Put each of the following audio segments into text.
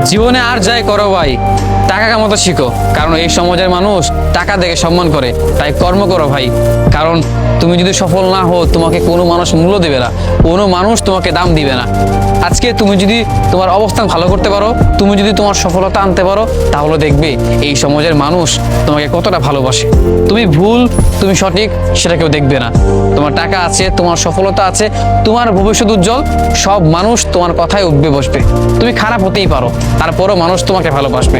জীবনে আর যাই করো ভাই, টাকা কামাতে শিখো। কারণ এই সমাজের মানুষ টাকা দেখে সম্মান করে, তাই কর্ম করো ভাই। কারণ তুমি যদি সফল না হও, তোমাকে কোনো মানুষ মূল্য দেবে না, কোনো মানুষ তোমাকে দাম দিবে না। আজকে তুমি যদি তোমার অবস্থান ভালো করতে পারো, তুমি যদি তোমার সফলতা আনতে পারো, তাহলে দেখবে এই সমাজের মানুষ তোমাকে কতটা ভালোবাসে। তুমি ভুল, তুমি সঠিক, সেটা কেউ দেখবে না। তোমার টাকা আছে, তোমার সফলতা আছে, তোমার ভবিষ্যৎ উজ্জ্বল, সব মানুষ তোমার কথায় উঠবে বসবে। তুমি খারাপ হতেই পারো, তারপরও মানুষ তোমাকে ভালোবাসবে।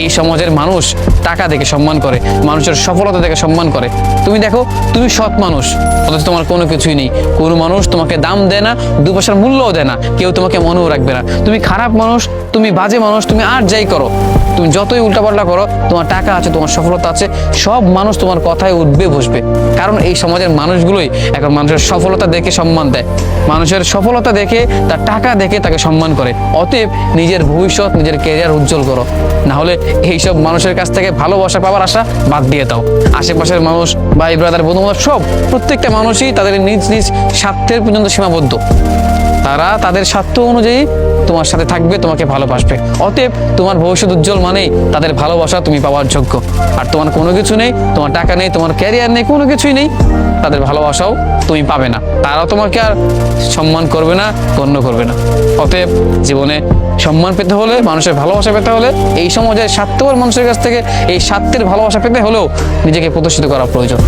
এই সমাজের মানুষ টাকা দেখে সম্মান করে, মানুষের সফলতা দেখে সম্মান করে। তুমি দেখো, তুমি সৎ মানুষ, অথচ তোমার কোনো কিছুই নেই, কোনো মানুষ তোমাকে দাম দেয় না, দু পয়সার মূল্যও দেয় না, কেউ তোমাকে মনেও রাখবে না। তুমি খারাপ মানুষ, তুমি বাজে মানুষ, তুমি আর যাই করো, তুমি যতই উল্টাপাল্টা করো, তোমার টাকা আছে, তোমার সফলতা আছে, সব মানুষ তোমার কথায় উঠবে বসবে। কারণ এই সমাজের মানুষগুলোই এখন মানুষের সফলতা দেখে সম্মান দেয়, মানুষের সফলতা দেখে, তার টাকা দেখে তাকে সম্মান করে। অতএব নিজের ভবিষ্যৎ, নিজের ক্যারিয়ার উজ্জ্বল করো, না হলে এইসব মানুষের কাছ থেকে ভালোবাসা পাওয়ার আশা বাদ দিয়ে দাও। আশেপাশের মানুষ, ভাই ব্রাদার, বন্ধু বান্ধব, সব প্রত্যেকটা মানুষই তাদের নিজ নিজ স্বার্থের পর্যন্ত সীমাবদ্ধ। তারা তাদের স্বার্থ অনুযায়ী তোমার সাথে থাকবে, তোমাকে ভালোবাসবে। অতএব তোমার ভবিষ্যৎ উজ্জ্বল মানেই তাদের ভালোবাসা তুমি পাওয়ার যোগ্য। আর তোমার কোনো কিছু নেই, তোমার টাকা নেই, তোমার ক্যারিয়ার নেই, কোনো কিছুই নেই, তাদের ভালোবাসাও তুমি পাবে না, তারাও তোমাকে আর সম্মান করবে না, গণ্য করবে না। অতএব জীবনে সম্মান পেতে হলে, মানুষের ভালোবাসা পেতে হলে, এই সমাজের স্বার্থপর মানুষের কাছ থেকে এই স্বার্থের ভালোবাসা পেতে হলেও নিজেকে প্রতিষ্ঠিত করা প্রয়োজন।